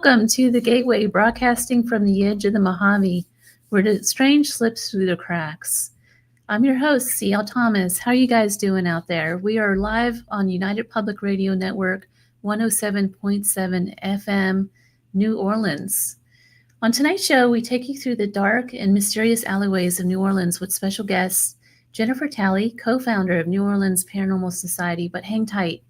Welcome to the Gateway, broadcasting from the edge of the Mojave, where the strange slips through the cracks. I'm your host, C.L. Thomas. How are you guys doing out there? We are live on United Public Radio Network, 107.7 FM, New Orleans. On tonight's show, we take you through the dark and mysterious alleyways of New Orleans with special guest Jennifery Talley, co-founder of New Orleans Paranormal Society. But hang tight.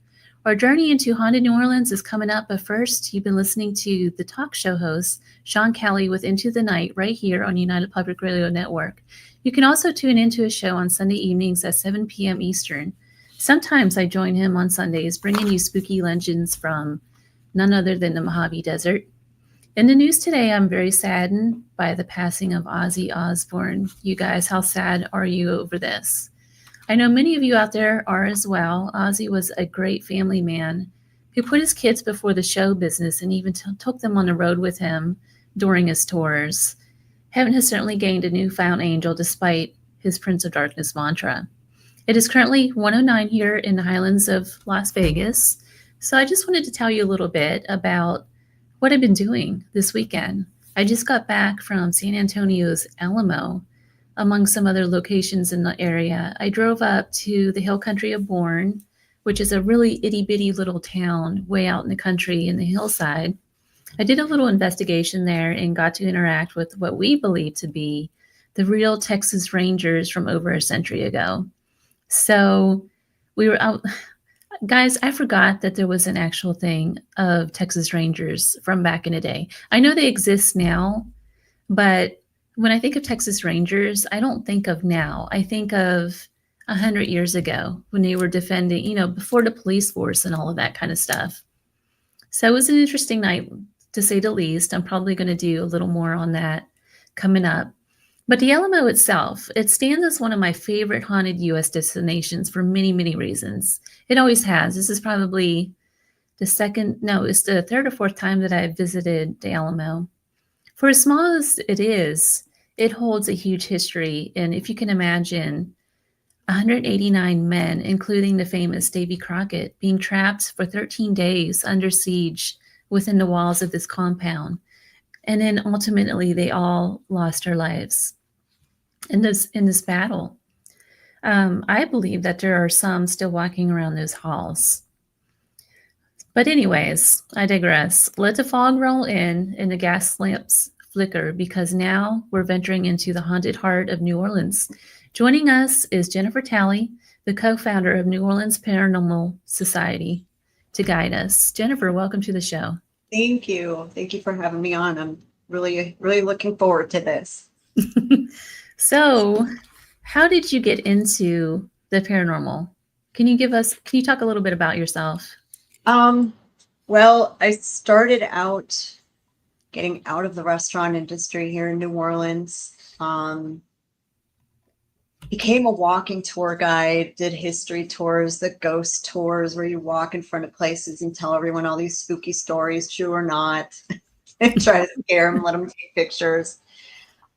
Our journey into haunted New Orleans is coming up, but first, you've been listening to the talk show host, Sean Kelly, with Into the Night, right here on United Public Radio Network. You can also tune into his show on Sunday evenings at 7 p.m. Eastern. Sometimes I join him on Sundays, bringing you spooky legends from none other than the Mojave Desert. In the news today, I'm very saddened by the passing of Ozzy Osbourne. You guys, how sad are you over this? I know many of you out there are as well. Ozzy was a great family man who put his kids before the show business and even took them on the road with him during his tours. Heaven has certainly gained a newfound angel despite his Prince of Darkness mantra. It is currently 1:09 here in the Highlands of Las Vegas. So I just wanted to tell you a little bit about what I've been doing this weekend. I just got back from San Antonio's Alamo, among some other locations in the area. I drove up to the hill country of Bourne, which is a really itty-bitty little town way out in the country in the hillside. I did a little investigation there and got to interact with what we believe to be the real Texas Rangers from over a century ago. So we were out. Guys, I forgot that there was an actual thing of Texas Rangers from back in the day. I know they exist now, but when I think of Texas Rangers, I don't think of now. I think of 100 years ago when they were defending, before the police force and all of that kind of stuff. So it was an interesting night, to say the least. I'm probably going to do a little more on that coming up. But the Alamo itself, it stands as one of my favorite haunted U.S. destinations for many, many reasons. It always has. This is probably it's the third or fourth time that I've visited the Alamo. For as small as it is, it holds a huge history. And if you can imagine, 189 men, including the famous Davy Crockett, being trapped for 13 days under siege within the walls of this compound. And then ultimately, they all lost their lives in this battle. I believe that there are some still walking around those halls. But anyways, I digress. Let the fog roll in and the gas lamps flicker, because now we're venturing into the haunted heart of New Orleans. Joining us is Jennifery Talley, the co-founder of New Orleans Paranormal Society, to guide us. Jennifer, welcome to the show. Thank you. Thank you for having me on. I'm really, really looking forward to this. So, how did you get into the paranormal? Can you talk a little bit about yourself? Well, I started out getting out of the restaurant industry here in New Orleans. Became a walking tour guide, did history tours, the ghost tours where you walk in front of places and tell everyone all these spooky stories, true or not, and try to scare them, let them take pictures.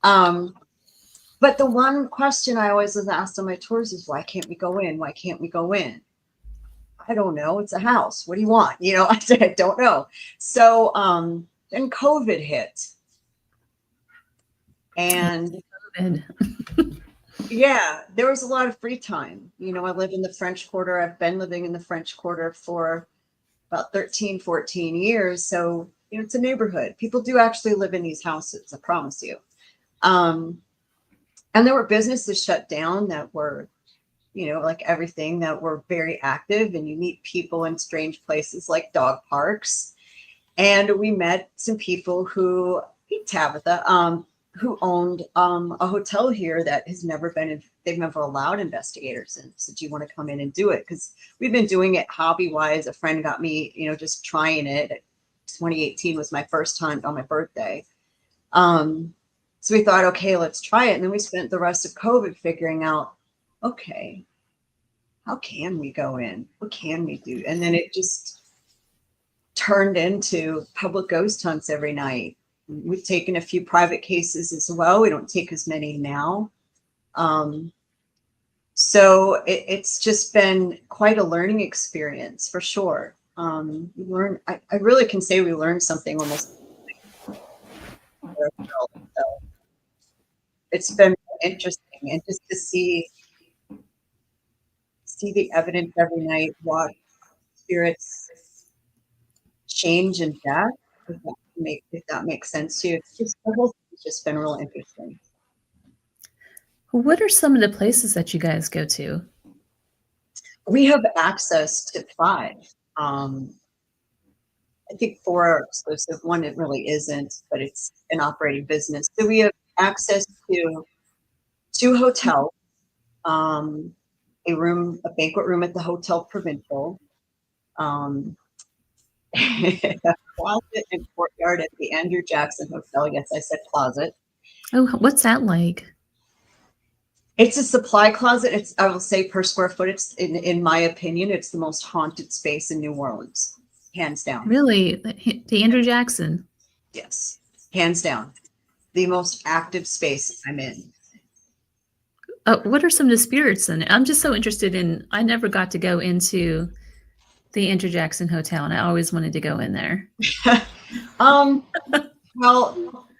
But the one question I always was asked on my tours is, why can't we go in? Why can't we go in? I don't know. It's a house. What do you want? I said, I don't know. So then COVID hit. And yeah, there was a lot of free time. I live in the French Quarter. I've been living in the French Quarter for about 13, 14 years. So, it's a neighborhood. People do actually live in these houses, I promise you. And there were businesses shut down that were, like everything, that were very active, and you meet people in strange places like dog parks. And we met some people who, Tabitha, who owned a hotel here that has never been, they've never allowed investigators in. So do you want to come in and do it? Because we've been doing it hobby-wise. A friend got me, just trying it. 2018 was my first time on my birthday. So we thought, okay, let's try it. And then we spent the rest of COVID figuring out, okay, how can we go in? What can we do? And then it just turned into public ghost hunts every night. We've taken a few private cases as well. We don't take as many now. So it's just been quite a learning experience for sure. I really can say we learned something almost So it's been interesting, and just to see the evidence every night, watch spirits change and death, if that makes sense to you. It's just the whole thing's just been real interesting. What are some of the places that you guys go to? We have access to 5. I think 4 are exclusive. One, it really isn't, but it's an operating business. So we have access to 2 hotels, a banquet room at the Hotel Provincial, um, a closet and courtyard at the Andrew Jackson Hotel. Yes, I said closet. Oh, what's that like? It's a supply closet. It's, I will say, per square foot, it's in my opinion, it's the most haunted space in New Orleans, hands down. Really? The Andrew Jackson? Yes, hands down, the most active space I'm in. What are some of the spirits in it? I'm just so interested in. I never got to go into the Andrew Jackson Hotel, and I always wanted to go in there. Well,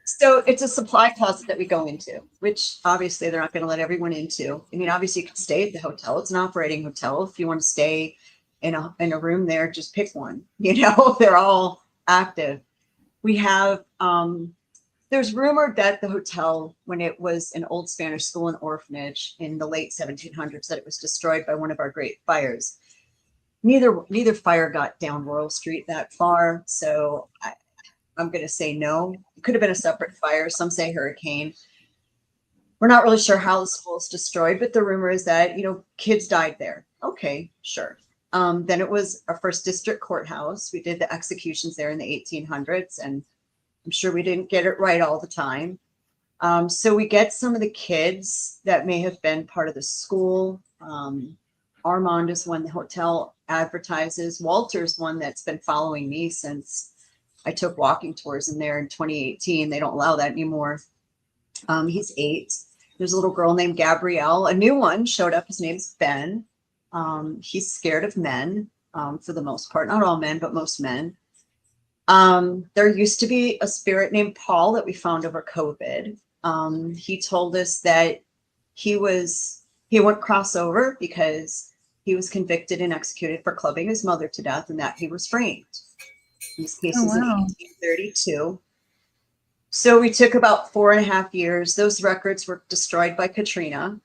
so it's a supply closet that we go into, which obviously they're not going to let everyone into. I mean, obviously you can stay at the hotel. It's an operating hotel. If you want to stay in a room there, just pick one. They're all active. We have there's rumored that the hotel, when it was an old Spanish school and orphanage in the late 1700s, that it was destroyed by one of our great fires. Neither fire got down Royal Street that far, so I'm going to say no. It could have been a separate fire. Some say hurricane. We're not really sure how the school is destroyed, but the rumor is that, kids died there. Okay, sure. Then it was our first district courthouse. We did the executions there in the 1800s, and I'm sure we didn't get it right all the time. So we get some of the kids that may have been part of the school. Armand is one the hotel advertises. Walter's one that's been following me since I took walking tours in there in 2018. They don't allow that anymore. He's 8. There's a little girl named Gabrielle. A new one showed up. His name's Ben. He's scared of men, for the most part. Not all men, but most men. There used to be a spirit named Paul that we found over COVID. He told us that he went crossover because he was convicted and executed for clubbing his mother to death, and that he was framed. This case is in 1832. So we took about 4.5 years. Those records were destroyed by Katrina.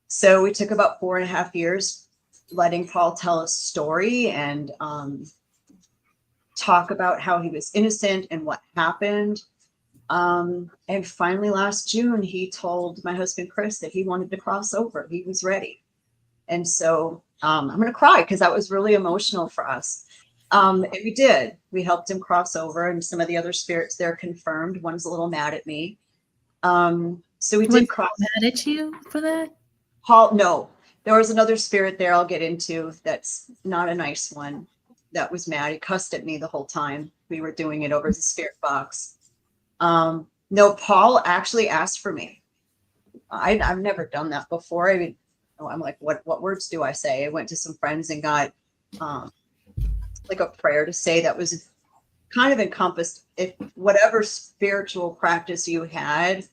So we took about 4.5 years letting Paul tell a story and talk about how he was innocent and what happened. And finally, last June, he told my husband, Chris, that he wanted to cross over. He was ready. And so I'm going to cry because that was really emotional for us. And we did. We helped him cross over, and some of the other spirits there confirmed. One's a little mad at me. So we did cross. Mad at you for that? Paul, no. There was another spirit there I'll get into that's not a nice one. That was mad. He cussed at me the whole time. We were doing it over the spirit box. No, Paul actually asked for me. I've never done that before. I mean, I'm like, what words do I say? I went to some friends and got like a prayer to say that was kind of encompassed. If whatever spiritual practice you had,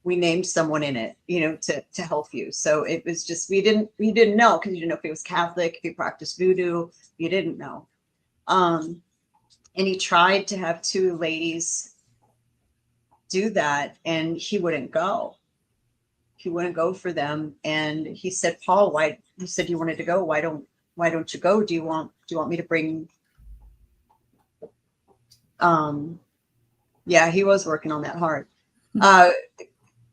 we named someone in it, to help you. So it was just, we didn't know, because you didn't know if he was Catholic, if he practiced voodoo, you didn't know. And he tried to have 2 ladies do that, and he wouldn't go. He wouldn't go for them. And he said, Paul, why? You said you wanted to go. Why don't you go? Do you want me to bring? Yeah, he was working on that hard.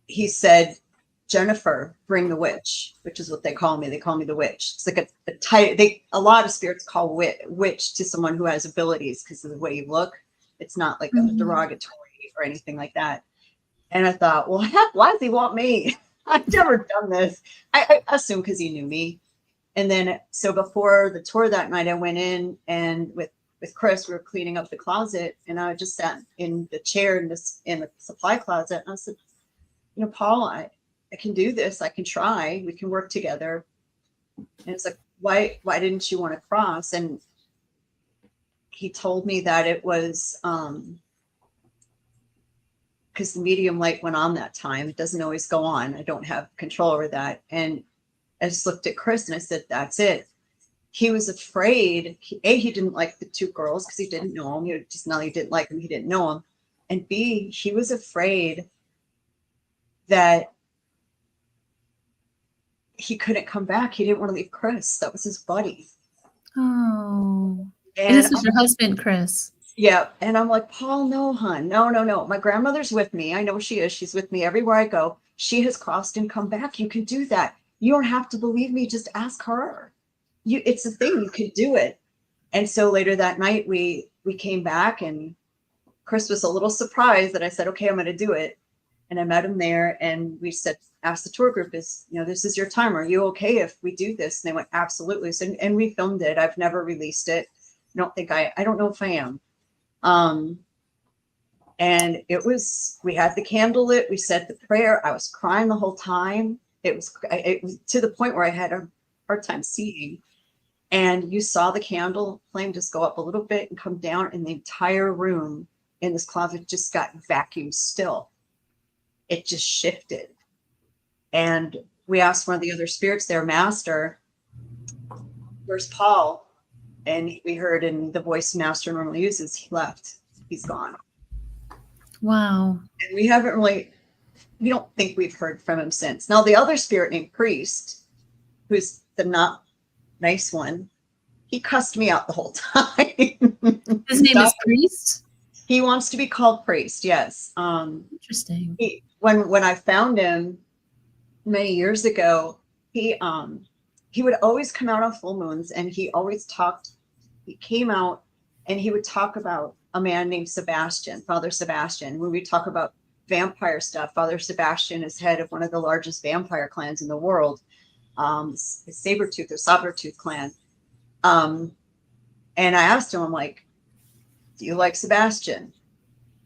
He said, Jennifer, bring the witch, which is what they call me. They call me the witch. It's like a lot of spirits call witch to someone who has abilities because of the way you look. It's not like a derogatory or anything like that. And I thought, well, heck, why does he want me? I've never done this. I assume because he knew me. And then, so before the tour that night, I went in, and with Chris, we were cleaning up the closet, and I just sat in the chair in the supply closet. And I said, Paul, I can do this. I can try. We can work together. And it's like, why didn't you want to cross? And he told me that it was because the medium light went on that time. It doesn't always go on. I don't have control over that. And I just looked at Chris and I said, that's it. He was afraid. He didn't like the two girls because he didn't know them. Just not he didn't like them. He didn't know them. And B, he was afraid that he couldn't come back. He didn't want to leave Chris. That was his buddy. Oh. And this is your husband, Chris. Yeah. And I'm like, Paul, no, hon. No. My grandmother's with me. I know she is. She's with me everywhere I go. She has crossed and come back. You can do that. You don't have to believe me. Just ask her. It's a thing. You can do it. And so later that night, we came back, and Chris was a little surprised that I said, okay, I'm going to do it. And I met him there, and we said, asked the tour group, this is your time. Are you okay if we do this? And they went, absolutely. So, and we filmed it. I've never released it. I don't know if I am. And we had the candle lit. We said the prayer. I was crying the whole time. It was to the point where I had a hard time seeing. And you saw the candle flame just go up a little bit and come down, and the entire room in this closet just got vacuum still. It just shifted. And we asked one of the other spirits there, Master, where's Paul? And we heard in the voice Master normally uses, he left. He's gone. Wow. And we don't think we've heard from him since. Now, the other spirit named Priest, who's the not nice one, he cussed me out the whole time. His name is Priest? He wants to be called Priest, yes. Interesting. When I found him many years ago, he would always come out on full moons, and he came out and he would talk about a man named Sebastian, Father Sebastian. When we talk about vampire stuff, Father Sebastian is head of one of the largest vampire clans in the world, Sabertooth or Sabretooth clan. And I asked him, I'm like, do you like Sebastian?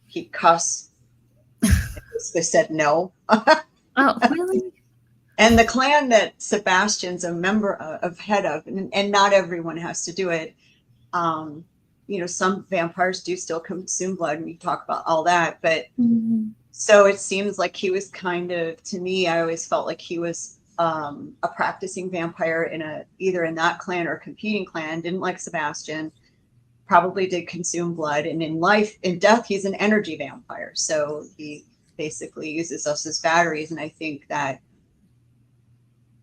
He cussed. They said no. Oh, really? And the clan that Sebastian's a member of, head of, and not everyone has to do it. Some vampires do still consume blood, and we talk about all that. But So it seems like he was kind of, to me, I always felt like he was a practicing vampire either in that clan or a competing clan. Didn't like Sebastian, probably did consume blood, and in death, he's an energy vampire. So he basically uses us as batteries, and I think that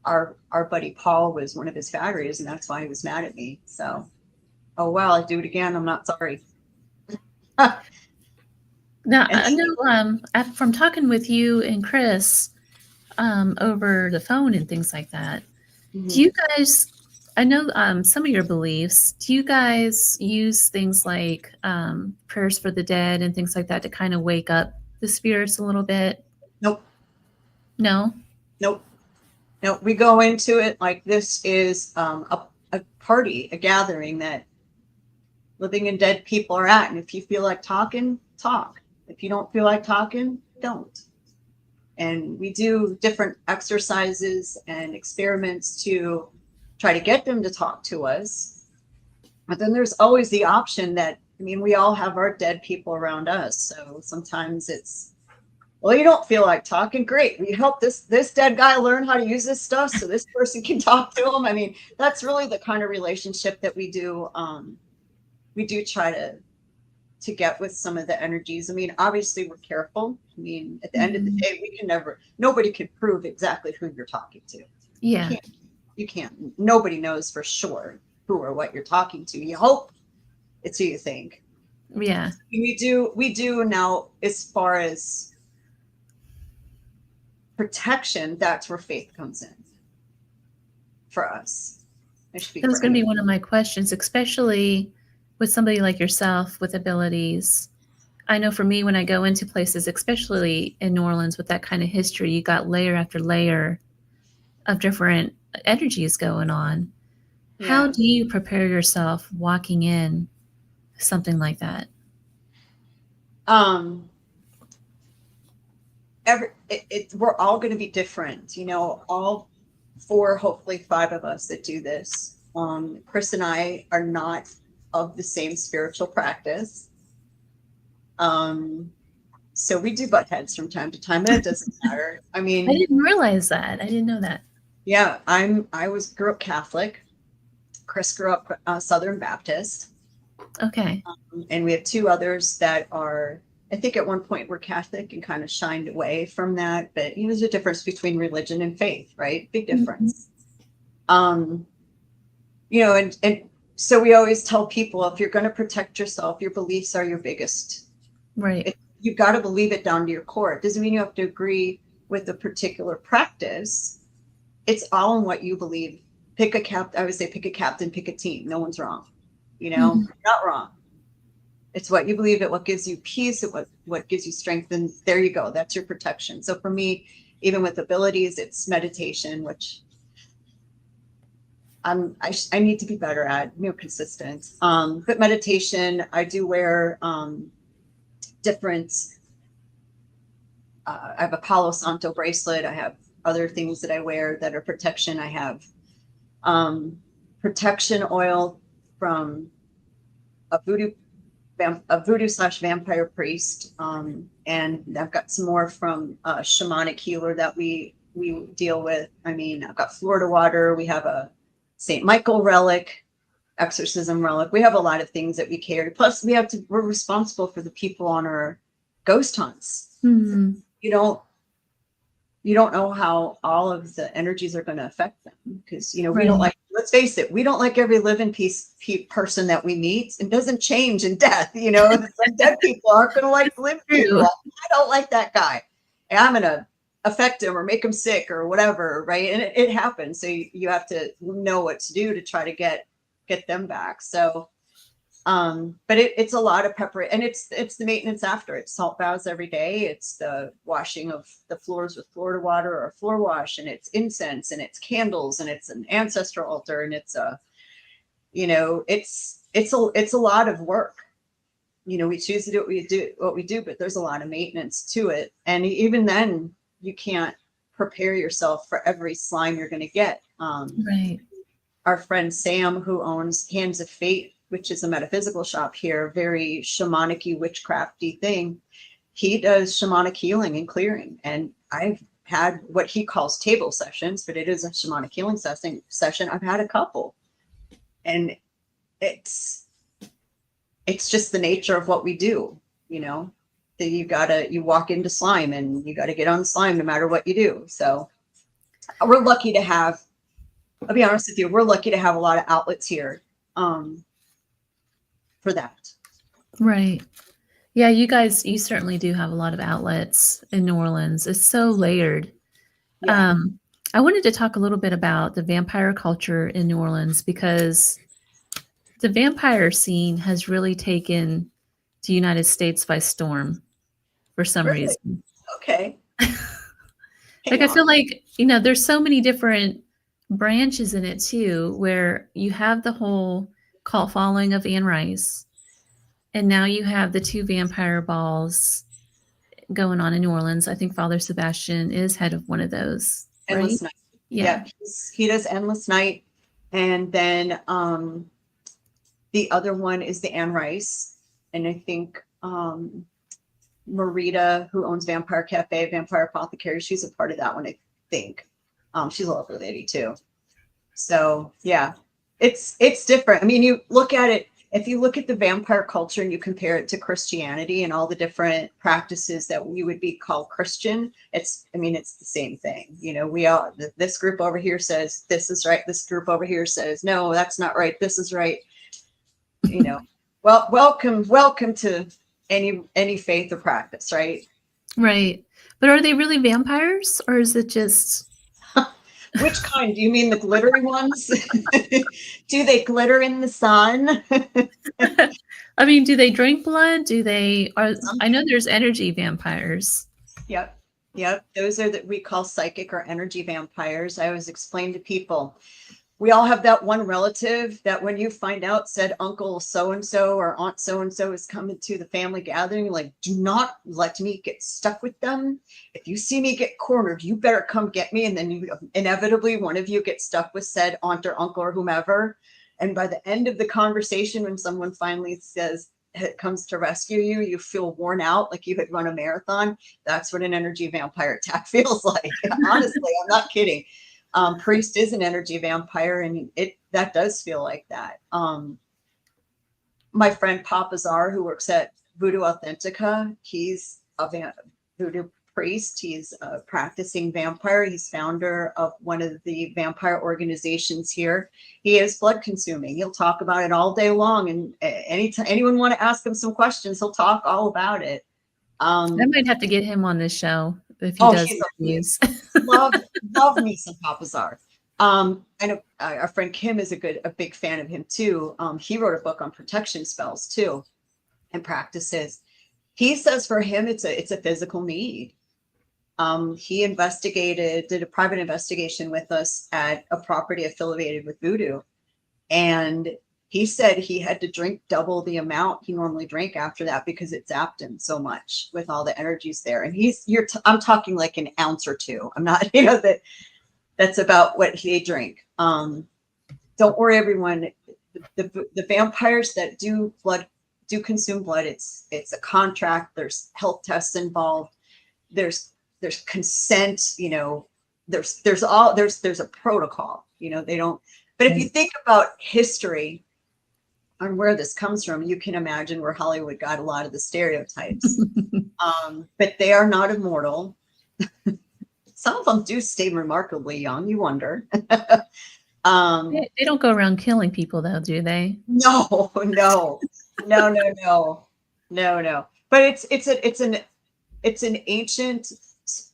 our buddy Paul was one of his batteries, and that's why he was mad at me. So, oh well, I do it again. I'm not sorry. Now, I know from talking with you and Chris over the phone and things like that, do you guys, I know some of your beliefs, do you guys use things like prayers for the dead and things like that to kind of wake up the spirits a little bit? Nope. No? Nope. No, we go into it like this is a party, a gathering that living and dead people are at. And if you feel like talking, talk. If you don't feel like talking, don't. And we do different exercises and experiments to try to get them to talk to us. But then there's always the option that, we all have our dead people around us. So sometimes it's, well, you don't feel like talking. Great. We help this dead guy learn how to use this stuff so this person can talk to him. That's really the kind of relationship that we do. We do try to get with some of the energies. Obviously we're careful. At the end of the day, nobody can prove exactly who you're talking to. Yeah. You can't. Nobody knows for sure who or what you're talking to. You hope it's who you think. Yeah. We do now, as far as protection, that's where faith comes in for us. That was going to be one of my questions, especially with somebody like yourself with abilities. I know for me, when I go into places, especially in New Orleans with that kind of history, you got layer after layer of different energies going on. Yeah. How do you prepare yourself walking in something like that? We're all going to be different, all 4, hopefully 5 of us that do this. Chris and I are not of the same spiritual practice. So we do butt heads from time to time, and it doesn't matter. I I mean, didn't realize that. I didn't know that. yeah, grew up Catholic. Chris grew up Southern Baptist, Okay. and we have two others that are, I think at one point were Catholic and kind of shined away from that. But there's a difference between religion and faith, right? Big Mhm. difference. Um, and so we always tell people, if you're going to protect yourself, your beliefs are your biggest. Right. You've got to believe it down to your core. It doesn't mean you have to agree with a particular practice. It's all in what you believe. I would say pick a captain, pick a team. No one's wrong. Mhm. Not wrong. It's what you believe, it what gives you peace, what gives you strength, and there you go. That's your protection. So for me, even with abilities, it's meditation, which I need to be better at, consistent. But meditation, I do wear different. I have a Palo Santo bracelet. I have other things that I wear that are protection. I have protection oil from a voodoo slash vampire priest, and I've got some more from a shamanic healer that we deal with. I mean, I've got Florida water. We have a St. Michael relic, exorcism relic. We have a lot of things that we carry. Plus, we're responsible for the people on our ghost hunts. Mhm. You don't know how all of the energies are going to affect them, because we don't Right. like, let's face it, we don't like every living person that we meet. It doesn't change in death. Some dead people aren't going to like live people. True. I don't like that guy, and I'm going to affect him or make him sick or whatever, right? And it happens. So you have to know what to do to try to get them back. So but it's a lot of pepper, and it's the maintenance after. It's salt baths every day. It's the washing of the floors with Florida water or a floor wash, and it's incense, and it's candles, and it's an ancestral altar, and it's a lot of work. We choose to do what we do, but there's a lot of maintenance to it. And even then, you can't prepare yourself for every slime you're going to get. Right. Our friend Sam, who owns Hands of Fate, which is a metaphysical shop here, very shamanic-y, witchcrafty thing. He does shamanic healing and clearing. And I've had what he calls table sessions, but it is a shamanic healing session. I've had a couple. And it's just the nature of what we do, that you walk into slime and you gotta get on slime no matter what you do. So we're lucky to have, I'll be honest with you, we're lucky to have a lot of outlets here for that. Right. Yeah, you certainly do have a lot of outlets in New Orleans. It's so layered. Yeah. I wanted to talk a little bit about the vampire culture in New Orleans, because the vampire scene has really taken the United States by storm for some Really? reason. Okay. Like, Hang I feel on. like, there's so many different branches in it too, where you have the whole cult following of Anne Rice, and now you have the two vampire balls going on in New Orleans. I think Father Sebastian is head of one of those, right? Endless Night. Yeah. Yeah, he does Endless Night. And then the other one is the Anne Rice. And I think Marita, who owns Vampire Cafe, Vampire Apothecary, she's a part of that one, I think. She's a lovely lady too. So yeah, it's different. I mean, you look at it, if you look at the vampire culture and you compare it to Christianity and all the different practices that we would be called Christian, it's the same thing. This group over here says this is right. This group over here says, no, that's not right. This is right. Well, welcome to any faith or practice, right? Right. But are they really vampires, or is it just Which kind? Do you mean the glittery ones? Do they glitter in the sun? I mean, do they drink blood? I know Some there's energy vampires. Yep. Yep. Those are that we call psychic or energy vampires. I always explain to people, we all have that one relative that when you find out said uncle so-and-so or aunt so-and-so is coming to the family gathering, like, do not let me get stuck with them. If you see me get cornered, you better come get me. And then inevitably one of you gets stuck with said aunt or uncle or whomever. And by the end of the conversation, when someone finally says, comes to rescue you, you feel worn out, like you had run a marathon. That's what an energy vampire attack feels like. Honestly, I'm not kidding. Priest is an energy vampire, and that does feel like that. My friend Papa Czar, who works at Voodoo Authentica, he's a voodoo priest. He's a practicing vampire. He's founder of one of the vampire organizations here. He is blood consuming. He'll talk about it all day long. And anytime anyone want to ask him some questions, he'll talk all about it. I might have to get him on this show if he does reviews. love me some Papa Czar. And our friend Kim is a big fan of him too. He wrote a book on protection spells too, and practices. He says for him, it's a physical need. He did a private investigation with us at a property affiliated with Voodoo. And he said he had to drink double the amount he normally drank after that because it zapped him so much with all the energies there. And I'm talking like an ounce or two. I'm not, that's about what he drink. Don't worry, everyone. The vampires that do consume blood, it's a contract. There's health tests involved. There's consent, there's a protocol, they don't. But if you think about history on where this comes from, you can imagine where Hollywood got a lot of the stereotypes. But they are not immortal. Some of them do stay remarkably young. You wonder. They don't go around killing people, though, do they? No. But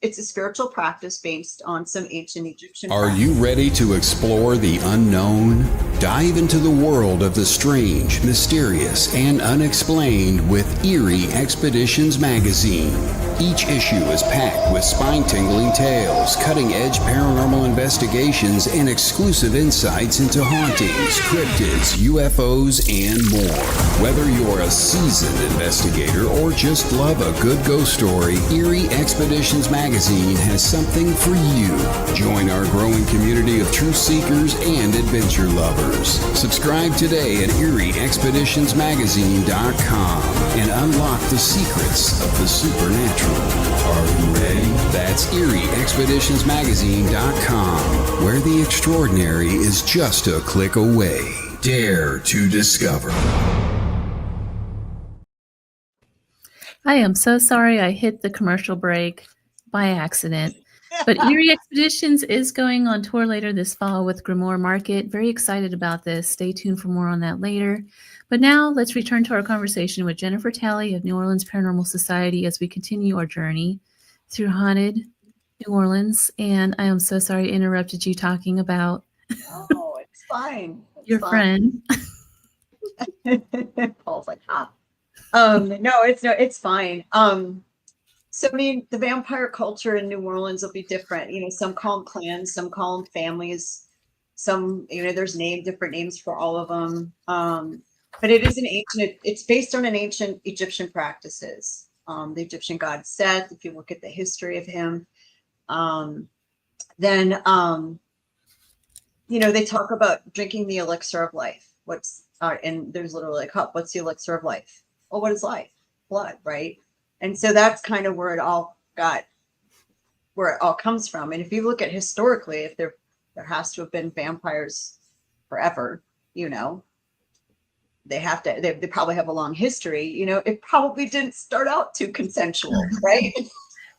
it's a spiritual practice based on some ancient Egyptian Are practice. you ready to explore the unknown? Dive into the world of the strange, mysterious, and unexplained with Eerie Expeditions magazine. Each issue is packed with spine-tingling tales, cutting-edge paranormal investigations, and exclusive insights into hauntings, cryptids, UFOs, and more. Whether you're a seasoned investigator or just love a good ghost story, Eerie Expeditions magazine has something for you. Join our growing community of truth seekers and adventure lovers. Subscribe today at EerieExpeditionsMagazine.com and unlock the secrets of the supernatural. Are you ready? That's EerieExpeditionsMagazine.com, where the extraordinary is just a click away. Dare to discover. I am so sorry I hit the commercial break by accident. But Eerie Expeditions is going on tour later this fall with Grimoire Market. Very excited about this. Stay tuned for more on that later. But now let's return to our conversation with Jennifery Talley of New Orleans Paranormal Society as we continue our journey through haunted New Orleans. And I am so sorry I interrupted you talking about It's fine. your friend. Paul's like, it's fine. So, I mean, the vampire culture in New Orleans will be different. Some call them clans, some call them families. Some, there's different names for all of them. But it is it's based on an ancient Egyptian practices. The Egyptian god Seth, if you look at the history of him, then they talk about drinking the elixir of life. And there's literally a cup. What's the elixir of life? Well, what is life? Blood, right? And so that's kind of where it all comes from. And if you look at historically, if there has to have been vampires forever, they probably have a long history. It probably didn't start out too consensual, right?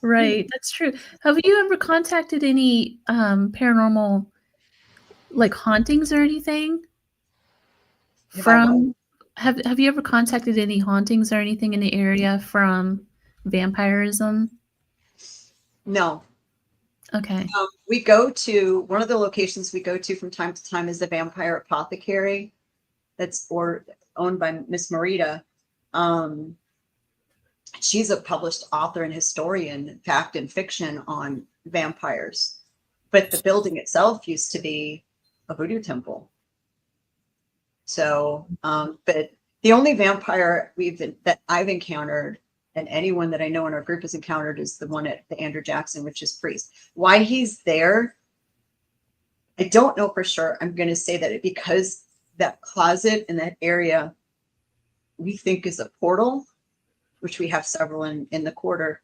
Right, that's true. Have you ever contacted any paranormal, like hauntings or anything? Have you ever contacted any hauntings or anything in the area from vampirism? No. Okay. We go to one of the locations we go to from time to time is the Vampire Apothecary. That's owned by Miss Marita. She's a published author and historian, fact and fiction, on vampires. But the building itself used to be a voodoo temple. So, but the only vampire that I've encountered, and anyone that I know in our group has encountered, is the one at the Andrew Jackson, which is Priest. Why he's there, I don't know for sure. I'm going to say that because that closet in that area we think is a portal, which we have several in the quarter.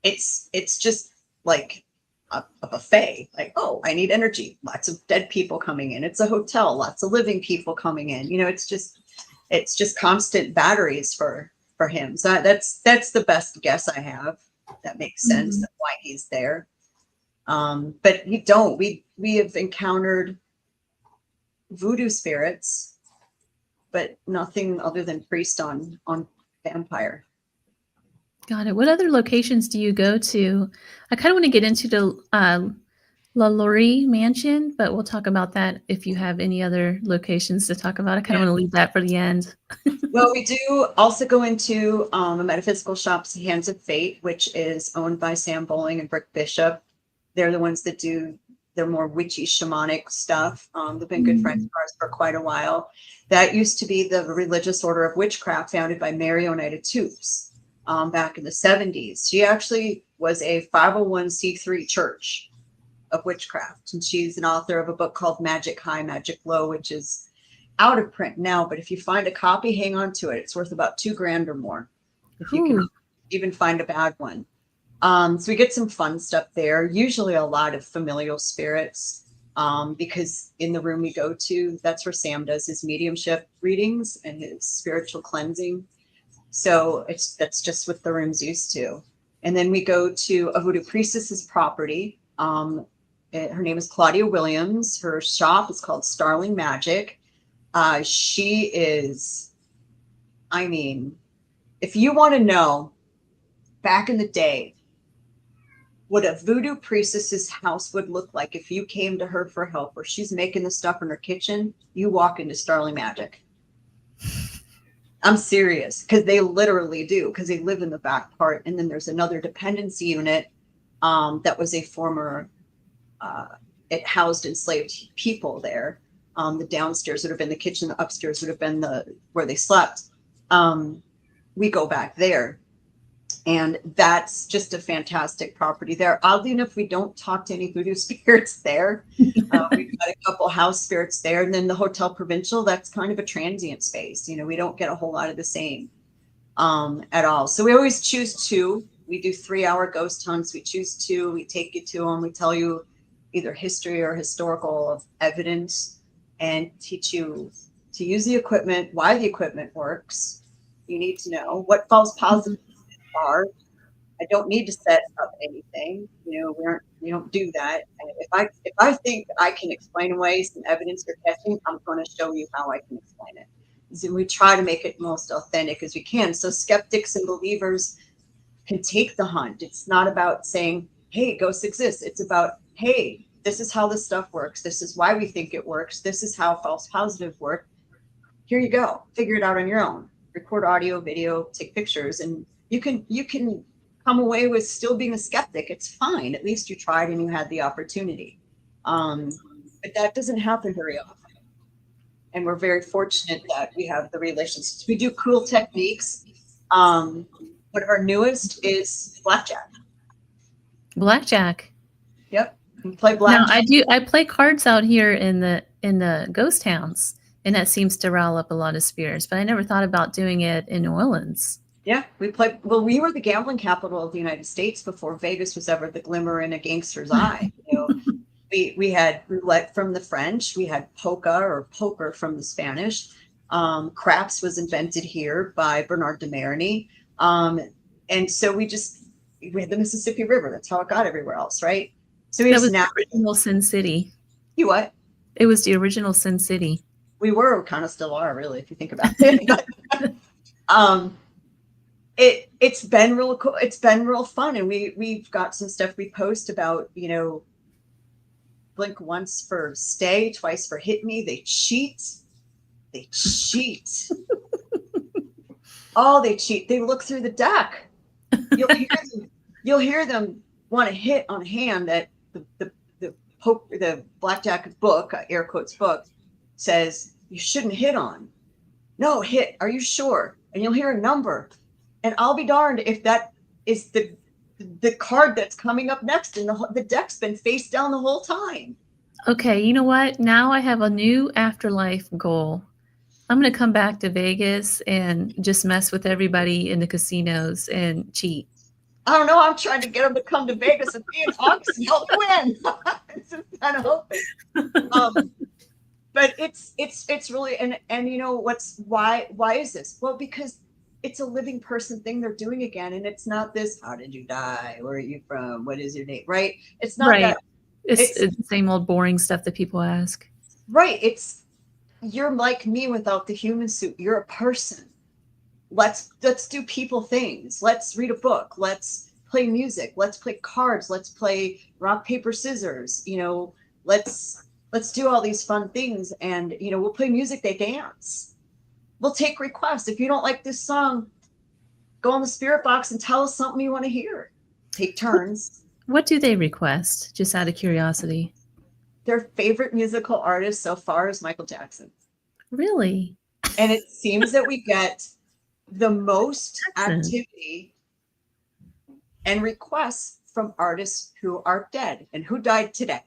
It's just like a buffet. Like, oh, I need energy. Lots of dead people coming in. It's a hotel. Lots of living people coming in. You know, it's just constant batteries for him. So that's the best guess I have. That makes sense. That's why he's there. But we have encountered voodoo spirits, but nothing other than priest on vampire. Got it. What other locations do you go to? I kind of want to get into the La Laurie Mansion, but we'll talk about that if you have any other locations to talk about. I kind of want to leave that for the end. Well, we do also go into a metaphysical shop, Hands of Fate, which is owned by Sam Bowling and Brick Bishop. They're the ones that do their more witchy shamanic stuff. They've been good friends of ours for quite a while. That used to be the religious order of witchcraft founded by Mary Oneida Toops back in the 70s. She actually was a 501c3 church of witchcraft, and she's an author of a book called Magic High, Magic Low, which is out of print now, but if you find a copy, hang on to it. It's worth about $2,000 or more if you can even find a bad one. So we get some fun stuff there, usually a lot of familial spirits, because in the room we go to, that's where Sam does his mediumship readings and his spiritual cleansing. So that's just what the room's used to. And then we go to a voodoo priestess's property. Her name is Claudia Williams. Her shop is called Starling Magic. She is, I mean, if you want to know back in the day what a voodoo priestess's house would look like if you came to her for help, or she's making the stuff in her kitchen, you walk into Starling Magic. I'm serious, because they literally do, because they live in the back part. And then there's another dependency unit that was a former, it housed enslaved people there. The downstairs would have been the kitchen, the upstairs would have been where they slept. We go back there, and that's just a fantastic property there. Oddly enough, we don't talk to any voodoo spirits there. We've got a couple house spirits there, and then the Hotel Provincial, that's kind of a transient space. You know, we don't get a whole lot of the same at all. So we always choose two. We do 3-hour ghost hunts. We choose two. We take you to them. We tell you either history or historical evidence, and teach you to use the equipment, why the equipment works. You need to know what false positives are. I don't need to set up anything. You know, we don't do that. And if I think I can explain away some evidence you're catching, I'm going to show you how I can explain it. So we try to make it most authentic as we can. So skeptics and believers can take the hunt. It's not about saying, hey, ghosts exist. It's about, hey, this is how this stuff works. This is why we think it works. This is how false positives work. Here you go. Figure it out on your own. Record audio, video, take pictures, and you can come away with still being a skeptic. It's fine. At least you tried and you had the opportunity. But that doesn't happen very often. And we're very fortunate that we have the relationships. We do cool techniques. One of our newest is blackjack. Blackjack. Yep. We play blackjack. Now I play cards out here in the ghost towns, and that seems to rile up a lot of spirits, but I never thought about doing it in New Orleans. Yeah, we play. Well, we were the gambling capital of the United States before Vegas was ever the glimmer in a gangster's eye. You know, we had roulette from the French. We had polka or poker from the Spanish. Craps was invented here by Bernard de Marigny. And so we had the Mississippi River. That's how it got everywhere else, right? So that was the original Sin City. You what? It was the original Sin City. We were, kind of still are, really, if you think about it. It's been real cool. It's been real fun, and we've got some stuff we post about. You know, blink once for stay, twice for hit me. They cheat. Oh, they cheat. They look through the deck. You'll hear them want to hit on a hand that the blackjack book, air quotes book, says you shouldn't hit on. No, hit. Are you sure? And you'll hear a number. And I'll be darned if that is the card that's coming up next, and the deck's been face down the whole time. Okay, you know what? Now I have a new afterlife goal. I'm going to come back to Vegas and just mess with everybody in the casinos and cheat. I don't know. I'm trying to get them to come to Vegas with me in August and help me win. I'm just kind of hoping. But it's really, and you know why is this? Well, because it's a living person thing they're doing again, and it's not this. How did you die? Where are you from? What is your name? Right? It's not Right. that. It's the same old boring stuff that people ask. Right. It's you're like me without the human suit. You're a person. Let's do people things. Let's read a book. Let's play music. Let's play cards. Let's play rock, paper, scissors. You know, let's do all these fun things. And, you know, we'll play music, they dance. We'll take requests. If you don't like this song, go on the spirit box and tell us something you want to hear. Take turns. What do they request? Just out of curiosity. Their favorite musical artist so far is Michael Jackson. Really? And it seems that we get the most activity and requests from artists who are dead and who died today.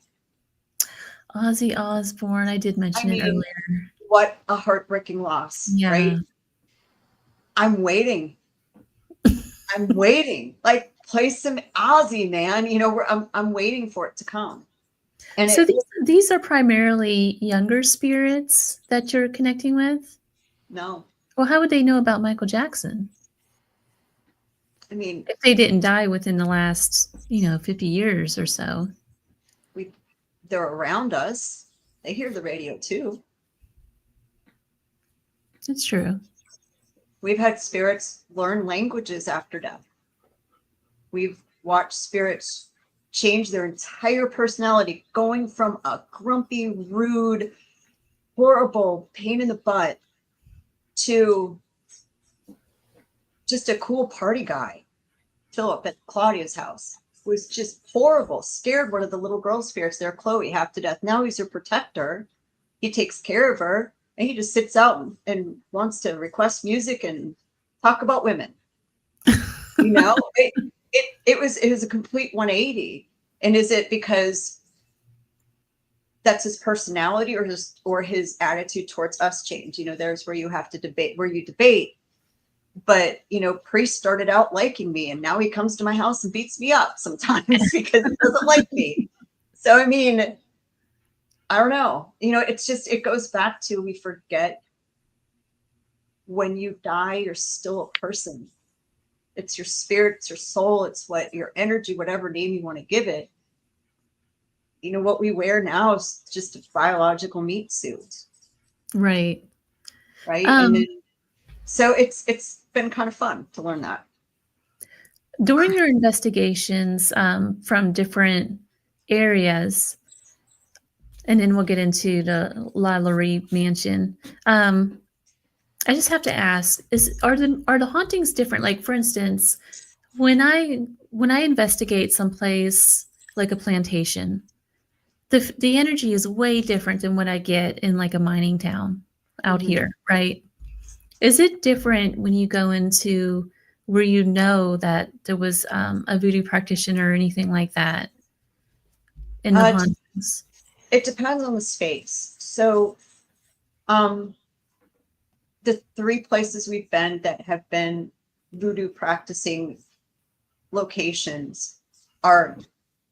Ozzy Osbourne, I did mention it earlier. What a heartbreaking loss, right? I'm waiting. I'm waiting. Like, play some Ozzy, man. You know, I'm waiting for it to come. And so these are primarily younger spirits that you're connecting with? No. Well, how would they know about Michael Jackson? I mean, if they didn't die within the last, 50 years or so. They're around us. They hear the radio too. That's true. We've had spirits learn languages after death. We've watched spirits change their entire personality, going from a grumpy, rude, horrible pain in the butt to just a cool party guy. Philip at Claudia's house was just horrible, scared one of the little girl spirits there, Chloe, half to death. Now he's her protector. He takes care of her, and he just sits out and wants to request music and talk about women. You know, it was a complete 180. And is it because that's his personality or his attitude towards us change? You know, there's where you have to debate. But, Priest started out liking me, and now he comes to my house and beats me up sometimes because he doesn't like me. So, I mean, I don't know. It goes back to, we forget when you die, you're still a person. It's your spirit, it's your soul, it's what your energy, whatever name you want to give it. What we wear now is just a biological meat suit. Right. Right. And then, so it's been kind of fun to learn that. During your investigations from different areas, and then we'll get into the LaLaurie mansion. I just have to ask: are the hauntings different? Like, for instance, when I investigate someplace like a plantation, the energy is way different than what I get in like a mining town out here, right? Is it different when you go into where that there was a voodoo practitioner or anything like that in the hauntings? It depends on the space. So the 3 places we've been that have been voodoo practicing locations are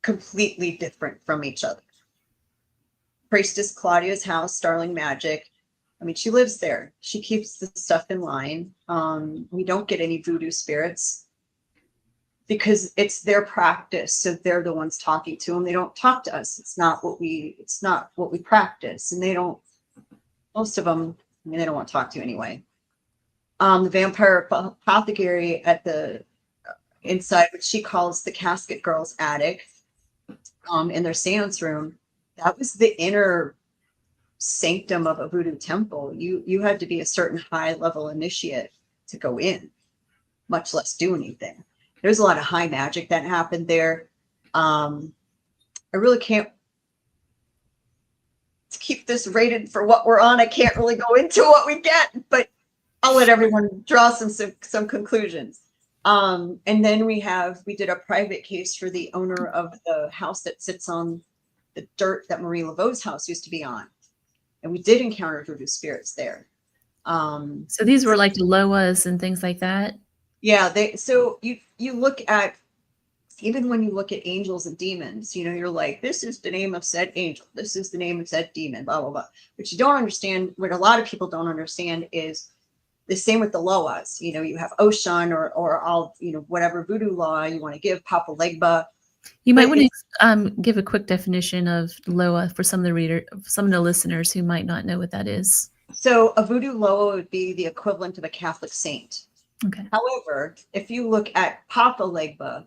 completely different from each other. Priestess Claudia's house, Starling Magic. I mean, she lives there. She keeps the stuff in line. We don't get any voodoo spirits because it's their practice. So they're the ones talking to them. They don't talk to us. It's not what we practice. And most of them, they don't want to talk to you anyway. The vampire apothecary at the inside, which she calls the Casket Girls attic, in their seance room, that was the inner sanctum of a voodoo temple. You had to be a certain high level initiate to go in, much less do anything. There's a lot of high magic that happened there. I really can't, to keep this rated for what we're on, I can't really go into what we get, but I'll let everyone draw some conclusions. And then we did a private case for the owner of the house that sits on the dirt that Marie Laveau's house used to be on. And we did encounter voodoo spirits there. So these were like the Loas and things like that. Yeah, so you look at, even when you look at angels and demons, you're like, this is the name of said angel, this is the name of said demon, blah blah blah. What you don't understand, what a lot of people don't understand, is the same with the Loas. You have Oshun or all, whatever voodoo law you want to give, Papa Legba. You might want to give a quick definition of Loa for some of the listeners who might not know what that is. So a voodoo Loa would be the equivalent of a Catholic saint. Okay. However, if you look at Papa Legba,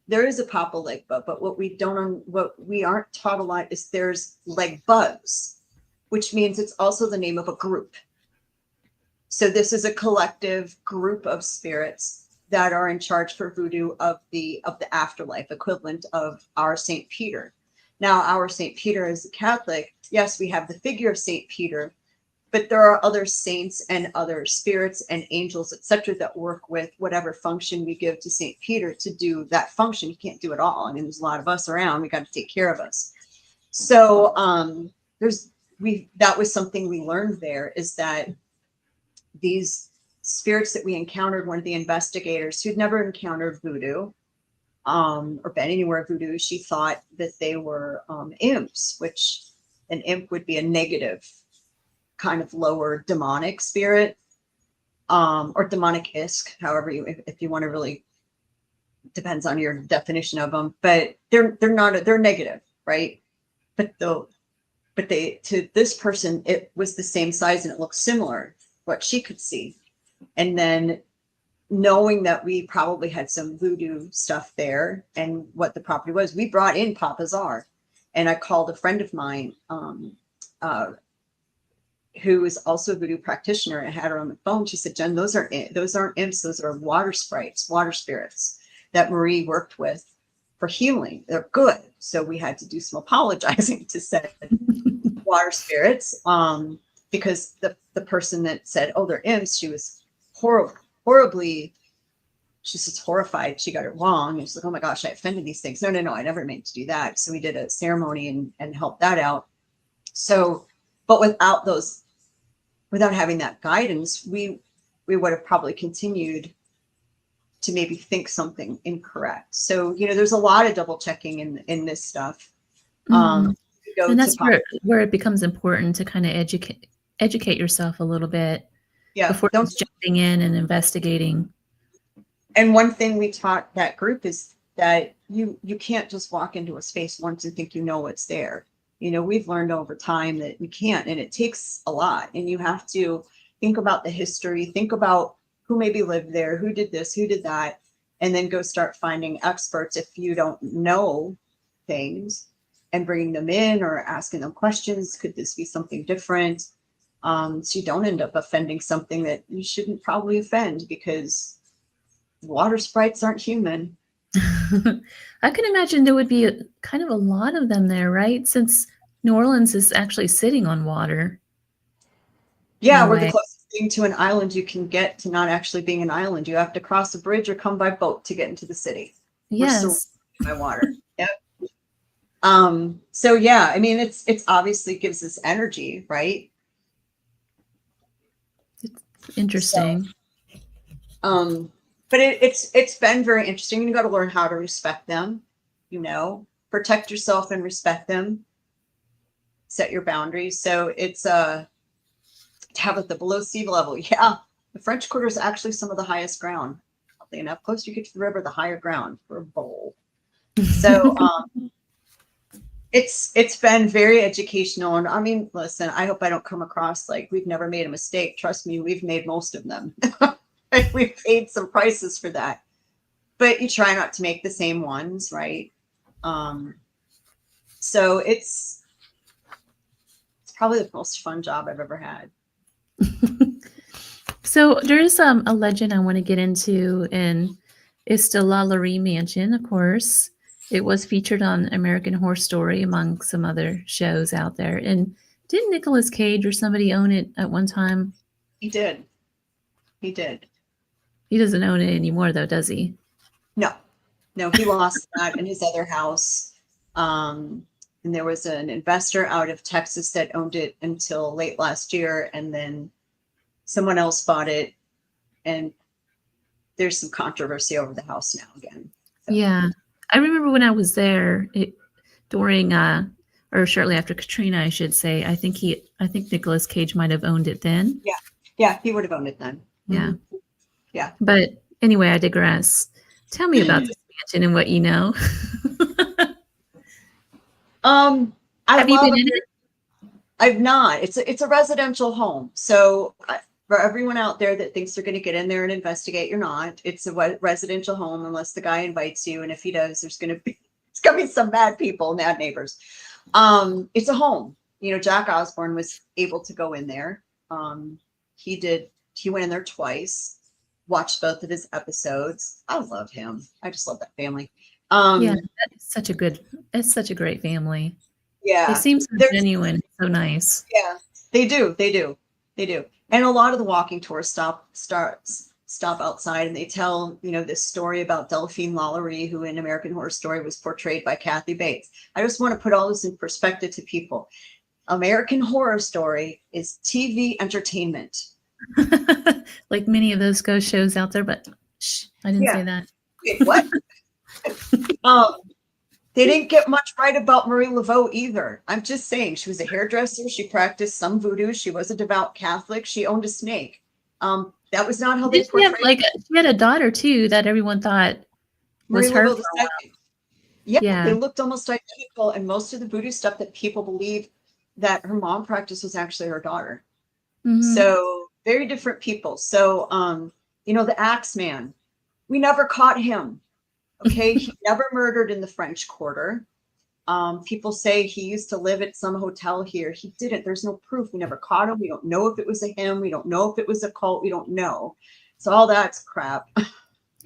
there is a Papa Legba, but what we aren't taught a lot is there's Legbas, which means it's also the name of a group. So this is a collective group of spirits that are in charge for voodoo of the afterlife, equivalent of our St. Peter. Now, our St. Peter is a Catholic. Yes, we have the figure of St. Peter, but there are other saints and other spirits and angels, etc., that work with whatever function we give to St. Peter to do that function. He can't do it all. I mean, there's a lot of us around. We got to take care of us. So that was something we learned there, is that these spirits that we encountered, one of the investigators who'd never encountered voodoo or been anywhere voodoo, she thought that they were imps, which an imp would be a negative kind of lower demonic spirit, or demonic-esque, however if you want to really, depends on your definition of them, but they're negative, right? But to this person, it was the same size and it looked similar, what she could see. And then knowing that we probably had some voodoo stuff there and what the property was, we brought in Papa Czar. And I called a friend of mine who is also a voodoo practitioner. I had her on the phone. She said, Jen, those aren't imps. Those are water sprites, water spirits that Marie worked with for healing. They're good. So we had to do some apologizing to said water spirits, because the person that said, oh, they're imps, she was horribly, she's just horrified. She got it wrong. And she's like, oh my gosh, I offended these things. No, I never meant to do that. So we did a ceremony and helped that out. So, but without having that guidance, we would have probably continued to maybe think something incorrect. So, there's a lot of double checking in this stuff. And that's where it becomes important to kind of educate yourself a little bit before just jumping in and investigating. And one thing we taught that group is that you can't just walk into a space once and think you know what's there. We've learned over time that we can't, and it takes a lot. And you have to think about the history, think about who maybe lived there, who did this, who did that, and then go start finding experts if you don't know things, and bringing them in or asking them questions. Could this be something different? So you don't end up offending something that you shouldn't probably offend, because water sprites aren't human. I can imagine there would be kind of a lot of them there, right? Since New Orleans is actually sitting on water. Yeah, we're the closest thing to an island you can get to not actually being an island. You have to cross a bridge or come by boat to get into the city. Yes. We're surrounded by water. Yep. So yeah, I mean, it's obviously gives us energy, right? It's interesting. So, but it's been very interesting. You got to learn how to respect them, protect yourself and respect them, set your boundaries. So it's to have it the below sea level. Yeah, the French Quarter is actually some of the highest ground. Oddly enough, closer you get to the river, the higher ground for a bowl. So it's been very educational. And I mean, listen, I hope I don't come across like we've never made a mistake. Trust me, we've made most of them. We've paid some prices for that, but you try not to make the same ones, right? So it's probably the most fun job I've ever had. So there's a legend I want to get into, and it's the La Laurie Mansion, of course. It was featured on American Horror Story, among some other shows out there. And didn't Nicolas Cage or somebody own it at one time? He did. He doesn't own it anymore, though, does he? No, he lost that in his other house. And there was an investor out of Texas that owned it until late last year, and then someone else bought it, and there's some controversy over the house now again. So. Yeah. I remember when I was there during or shortly after Katrina, I should say. I think Nicolas Cage might have owned it then. Yeah, he would have owned it then. Yeah. Mm-hmm. Yeah. But anyway, I digress. Tell me about this mansion and what you know. Have you been in it? I've not. It's a residential home. So for everyone out there that thinks they're going to get in there and investigate, you're not. It's a residential home unless the guy invites you, and if he does, it's going to be some bad people, mad neighbors. It's a home. You know, Jack Osborne was able to go in there. He went in there twice, watched both of his episodes. I love him. I just love that family. Yeah, it's such a great family. Yeah. They seem so genuine, so nice. Yeah, they do. And a lot of the walking tours stop outside, and they tell, you know, this story about Delphine Lalaurie, who in American Horror Story was portrayed by Kathy Bates. I just want to put all this in perspective to people. American Horror Story is TV entertainment. Like many of those ghost shows out there, but I didn't say that. Wait, what? They didn't get much right about Marie Laveau either. I'm just saying, she was a hairdresser. She practiced some voodoo. She was a devout Catholic. She owned a snake. That was not how they portrayed it. She had a daughter too that everyone thought was her. Yeah, they looked almost identical, and most of the voodoo stuff that people believe that her mom practiced was actually her daughter. Mm-hmm. So very different people. So you know, the Axeman, we never caught him. Okay, he never murdered in the French Quarter. People say he used to live at some hotel here. He didn't. There's no proof. We never caught him. We don't know if it was a him. We don't know if it was a cult. We don't know. So all that's crap.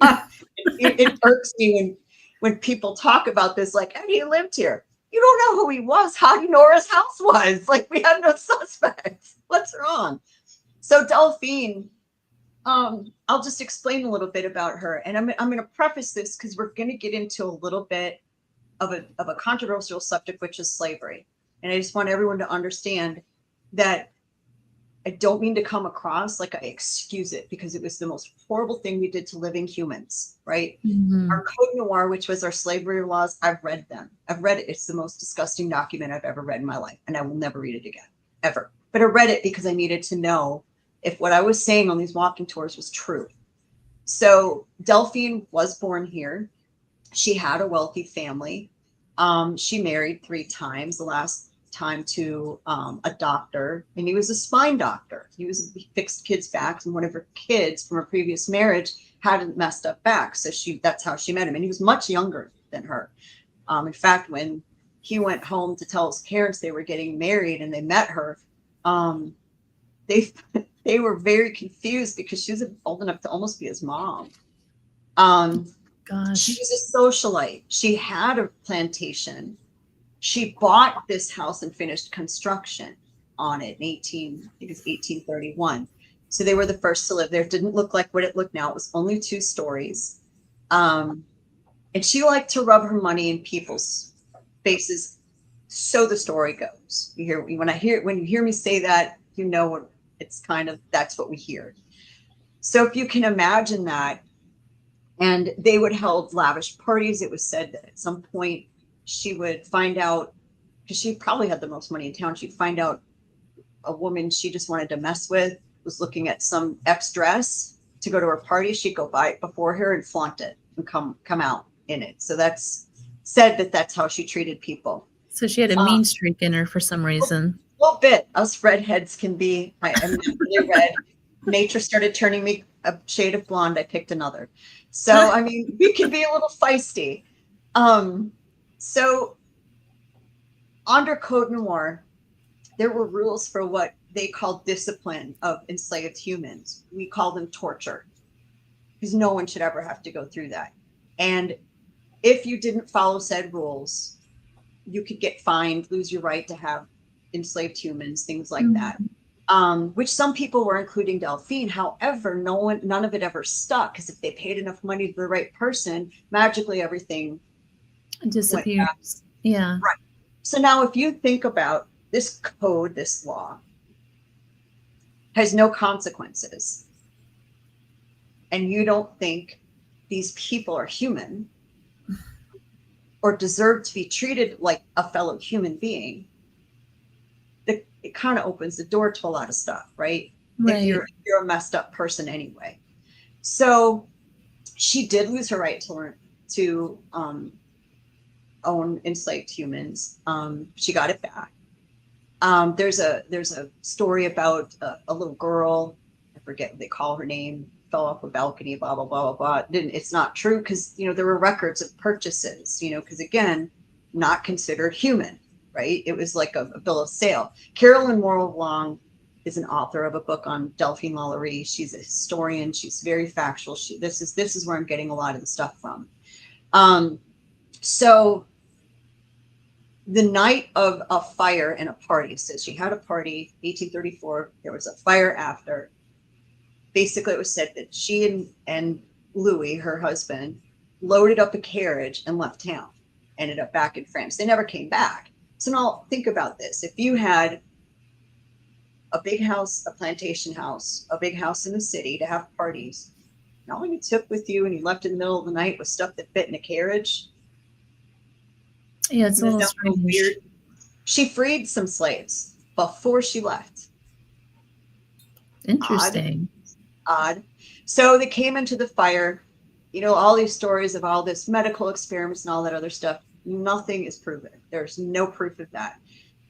It irks me when people talk about this, like, hey, he lived here. You don't know who he was. How do you know where his house was? Like, we have no suspects. What's wrong? So Delphine, I'll just explain a little bit about her, and I'm going to preface this because we're going to get into a little bit of a controversial subject, which is slavery. And I just want everyone to understand that I don't mean to come across like I excuse it, because it was the most horrible thing we did to living humans, right? Mm-hmm. Our Code Noir, which was our slavery laws, I've read them. I've read it. It's the most disgusting document I've ever read in my life, and I will never read it again, ever. But I read it because I needed to know if what I was saying on these walking tours was true. So Delphine was born here. She had a wealthy family. She married 3 times, the last time to a doctor, and he was a spine doctor. He fixed kids' backs, and one of her kids from a previous marriage had a messed up back. So that's how she met him. And he was much younger than her. In fact, when he went home to tell his parents they were getting married and they met her, they were very confused because she was old enough to almost be his mom. Gosh. She was a socialite. She had a plantation. She bought this house and finished construction on it in 1831. So they were the first to live there. It didn't look like what it looked now. It was only 2 stories. And she liked to rub her money in people's faces. So the story goes. When you hear me say that, you know what it's kind of, that's what we hear. So if you can imagine that, and they would hold lavish parties. It was said that at some point she would find out, because she probably had the most money in town, she'd find out a woman she just wanted to mess with was looking at some X dress to go to her party. She'd go buy it before her and flaunt it and come out in it. So that's said that's how she treated people. So she had a mean streak in her for some reason. A little bit. Us redheads can be, I'm really red. Nature started turning me a shade of blonde. I picked another. So, I mean, we can be a little feisty. So under Code Noir, there were rules for what they called discipline of enslaved humans. We call them torture, because no one should ever have to go through that. And if you didn't follow said rules, you could get fined, lose your right to have enslaved humans, things like that. Which some people were, including Delphine. However, none of it ever stuck, because if they paid enough money to the right person, magically everything disappears. Yeah. Right. So now if you think about this code, this law, has no consequences, and you don't think these people are human or deserve to be treated like a fellow human being, it kind of opens the door to a lot of stuff, right? Right. If you're a messed up person anyway. So she did lose her right to own enslaved humans. She got it back. There's a story about a little girl. I forget what they call her name. Fell off a balcony. Blah blah blah blah blah. It's not true because there were records of purchases. Because again, not considered human, right? It was like a bill of sale. Carolyn Morrow Long is an author of a book on Delphine Lalaurie. She's a historian. She's very factual. This is where I'm getting a lot of the stuff from. So the night of a fire and a party, so she had a party, 1834. There was a fire after. Basically, it was said that she and Louis, her husband, loaded up a carriage and left town. Ended up back in France. They never came back. So now think about this. If you had a big house, a plantation house, a big house in the city to have parties, and all you took with you and you left in the middle of the night was stuff that fit in a carriage. Yeah, it's a little strange. Weird. She freed some slaves before she left. Interesting. Odd. So they came into the fire. All these stories of all this medical experiments and all that other stuff. Nothing is proven. There's no proof of that.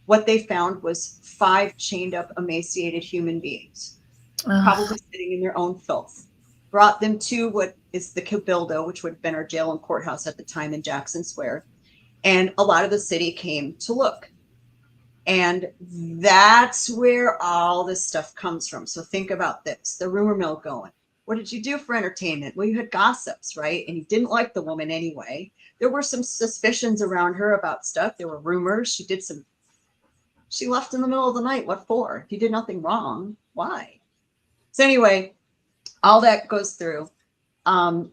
What they found was 5 chained up, emaciated human beings, probably sitting in their own filth. Brought them to what is the Cabildo, which would have been our jail and courthouse at the time in Jackson Square. And a lot of the city came to look. And that's where all this stuff comes from. So think about this, the rumor mill going. What did you do for entertainment? Well, you had gossips, right? And you didn't like the woman anyway. There were some suspicions around her about stuff. There were rumors. She left in the middle of the night. What for? If you did nothing wrong, why? So anyway, all that goes through. And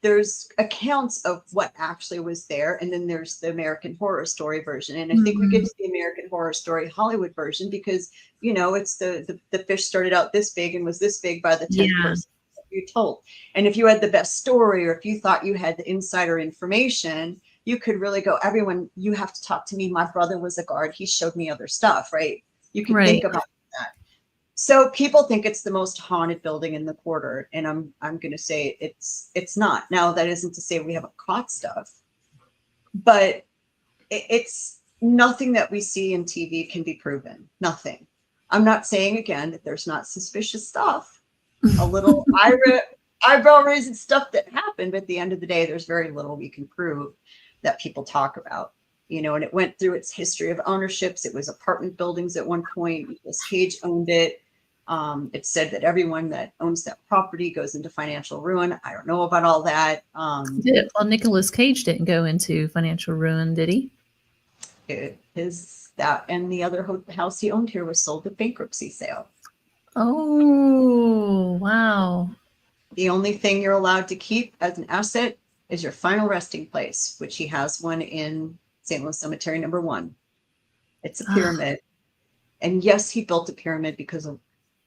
there's accounts of what actually was there. And then there's the American Horror Story version. And I think we get to the American Horror Story Hollywood version because, it's the fish started out this big and was this big by the 10th person you told. And if you had the best story, or if you thought you had the insider information, you could really go, everyone, you have to talk to me. My brother was a guard. He showed me other stuff, right? You can think about that. So people think it's the most haunted building in the quarter. And I'm going to say it's not. Now, that isn't to say we haven't caught stuff, but it's nothing that we see in TV can be proven. Nothing. I'm not saying again that there's not suspicious stuff, a little eyebrow raising stuff that happened. But at the end of the day, there's very little we can prove that people talk about, and it went through its history of ownerships. It was apartment buildings at one point. Nicolas Cage owned it. It's said that everyone that owns that property goes into financial ruin. I don't know about all that. Well, Nicolas Cage didn't go into financial ruin, did he? That and the other house he owned here was sold at bankruptcy sale. Oh, wow. The only thing you're allowed to keep as an asset is your final resting place, which he has one in St. Louis Cemetery number 1. It's a pyramid. And yes, he built a pyramid because of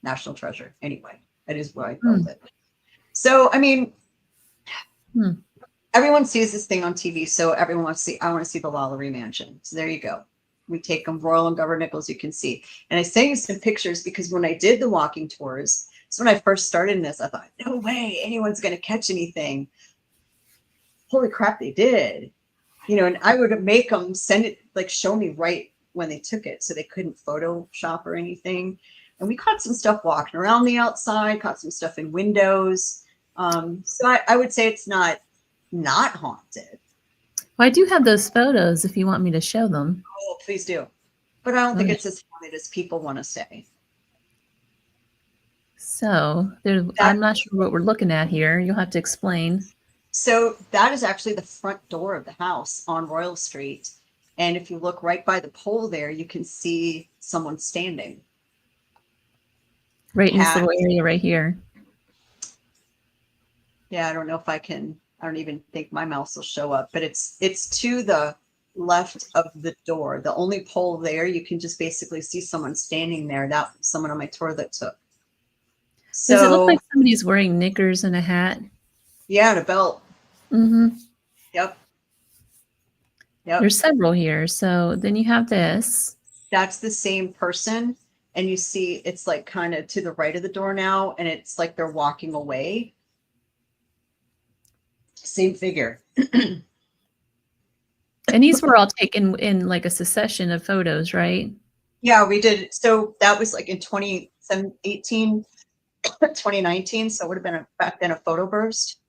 national treasure. Anyway, that is why I built it. So, I mean, everyone sees this thing on TV. So everyone wants to see, I want to see the Lalaurie Mansion. So there you go. We take them, Royal and Governor Nichols, you can see. And I sent you some pictures because when I did the walking tours, so when I first started in this, I thought, no way anyone's going to catch anything. Holy crap, they did. And I would make them send it, like show me right when they took it so they couldn't Photoshop or anything. And we caught some stuff walking around the outside, caught some stuff in windows. So I would say it's not haunted. Well, I do have those photos if you want me to show them. Oh, please do. But I don't think it's as haunted as people want to say. So I'm not sure what we're looking at here. You'll have to explain. So that is actually the front door of the house on Royal Street. And if you look right by the pole there, you can see someone standing. Right in this little area right here. Yeah, I don't know if I don't even think my mouse will show up, but it's to the left of the door. The only pole there, you can just basically see someone standing there. That was someone on my tour that took. Does it look So like somebody's wearing knickers and a hat? yeah, and a belt. Mm-hmm. Yep. Yep. There's several here. So then you have this. That's the same person. And you see it's like kind of to the right of the door now, and it's like they're walking away. Same figure. And these were all taken in like a succession of photos, right? Yeah, we did. So that was like in 2018, 2019. So it would have been back then a photo burst.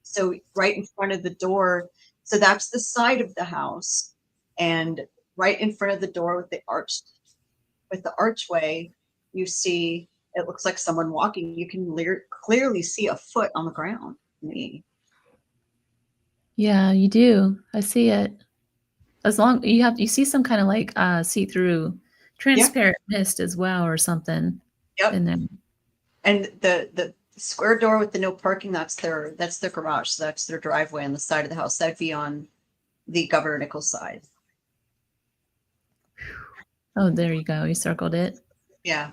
So right in front of the door. So that's the side of the house. And right in front of the door with the archway, you see, it looks like someone walking. You can clearly see a foot on the ground. Yeah, you do. I see it. As long you see some kind of like see-through transparent mist as well or something in there. And the square door with the no parking, that's their garage. So that's their driveway on the side of the house. That'd be on the Governor Nichols side. Oh, there you go. You circled it. Yeah.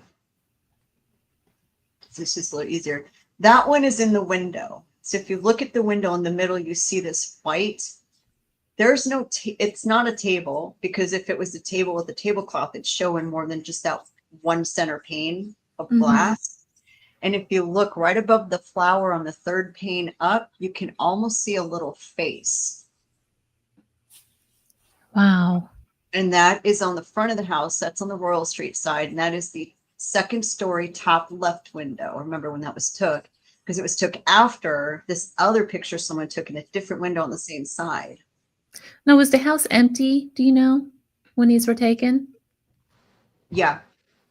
So it's just a little easier. That one is in the window. So if you look at the window in the middle, you see this white. There's no, it's not a table, because if it was a table with a tablecloth, it's showing more than just that one center pane of glass. And if you look right above the flower on the third pane up, you can almost see a little face. Wow. And that is on the front of the house. That's on the Royal Street side. And that is the second story top left window. Remember when that was took? Because it was took after this other picture someone took in a different window on the same side. Now, was the house empty, do you know, when these were taken? Yeah.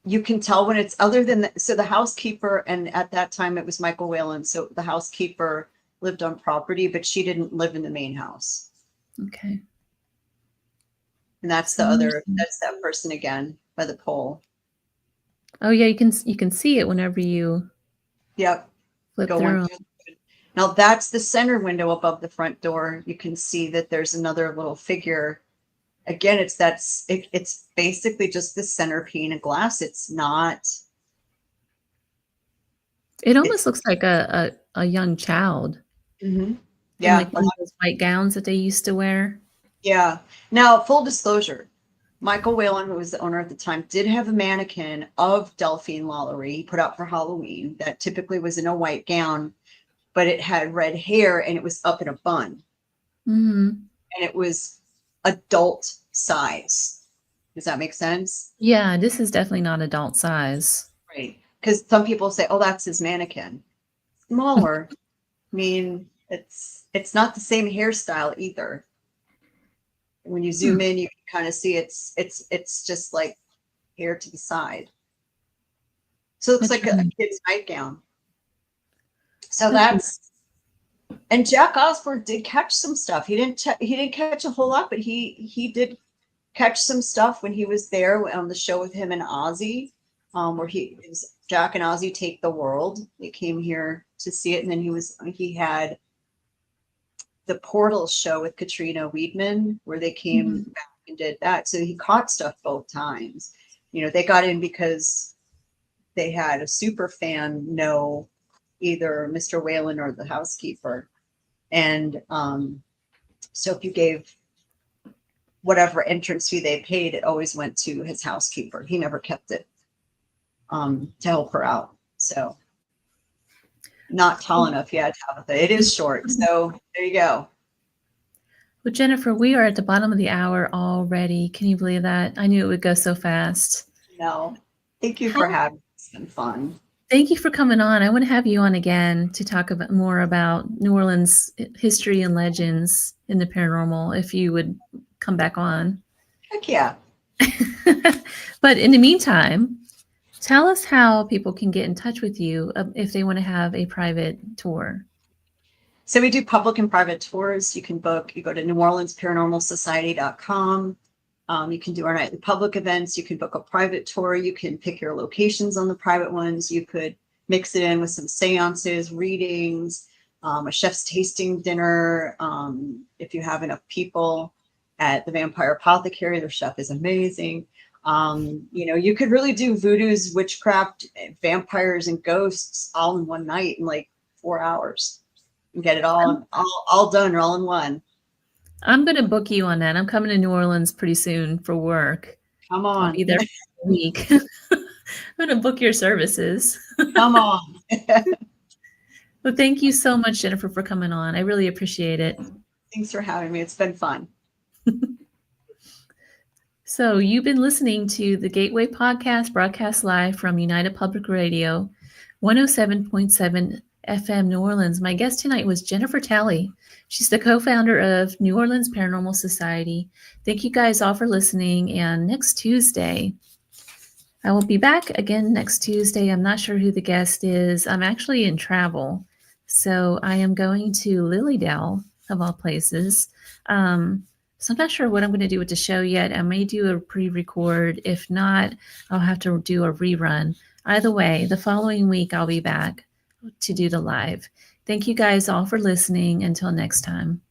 You can tell when it's other than so the housekeeper, and at that time it was Michael Whalen. So the housekeeper lived on property, but she didn't live in the main house. Okay. And that's that's that person again by the pole. Oh yeah, you can see it whenever you flip through. Now that's the center window above the front door. You can see that there's another little figure. Again, it's basically just the center pane of glass. It's not. It almost looks like a young child. Mm-hmm. Yeah, like one of those white gowns that they used to wear. Yeah. Now, full disclosure, Michael Whalen, who was the owner at the time, did have a mannequin of Delphine Lalaurie he put out for Halloween that typically was in a white gown, but it had red hair and it was up in a bun. Mm-hmm. And it was adult size. Does that make sense? Yeah, this is definitely not adult size. Right. Because some people say, oh, that's his mannequin. Smaller. I mean, it's not the same hairstyle either. When you zoom in, you can kind of see it's just like hair to the side. So it looks like a kid's nightgown. So and Jack Osbourne did catch some stuff. He didn't catch a whole lot, but he did catch some stuff when he was there on the show with him and Ozzy, where it was Jack and Ozzy Take the World. They came here to see it, and then he had the Portal show with Katrina Weidman, where they came back and did that. So he caught stuff both times. You know, they got in because they had a super fan know either Mr. Whalen or the housekeeper. And so if you gave whatever entrance fee they paid, it always went to his housekeeper. He never kept it to help her out. So not tall enough yet, Tabitha. It is short. So there you go. Well, Jennifer, we are at the bottom of the hour already. Can you believe that? I knew it would go so fast. No. Thank you for having me. It's been fun. Thank you for coming on. I want to have you on again to talk more about New Orleans history and legends in the paranormal, if you would come back on. Heck yeah. But in the meantime, tell us how people can get in touch with you if they want to have a private tour. So we do public and private tours. You can book, you go to neworleansparanormalsociety.com. You can do our nightly public events. You can book a private tour. You can pick your locations on the private ones. You could mix it in with some seances, readings, a chef's tasting dinner, if you have enough people. at the Vampire Apothecary. Their chef is amazing. You could really do voodoos, witchcraft, vampires, and ghosts all in one night in like 4 hours and get it all done all in one. I'm going to book you on that. I'm coming to New Orleans pretty soon for work. Come on. I'll be there for a week. I'm going to book your services. Come on. Well, thank you so much, Jennifer, for coming on. I really appreciate it. Thanks for having me. It's been fun. So you've been listening to the Gateway Podcast, broadcast live from United Public Radio, 107.7 FM New Orleans. My guest tonight was Jennifery Talley. She's the co-founder of New Orleans Paranormal Society. Thank you guys all for listening. And next Tuesday, I will be back again next Tuesday. I'm not sure who the guest is. I'm actually in travel. So I am going to Lilydale, of all places. So I'm not sure what I'm going to do with the show yet. I may do a pre-record. If not, I'll have to do a rerun. Either way, the following week, I'll be back to do the live. Thank you guys all for listening. Until next time.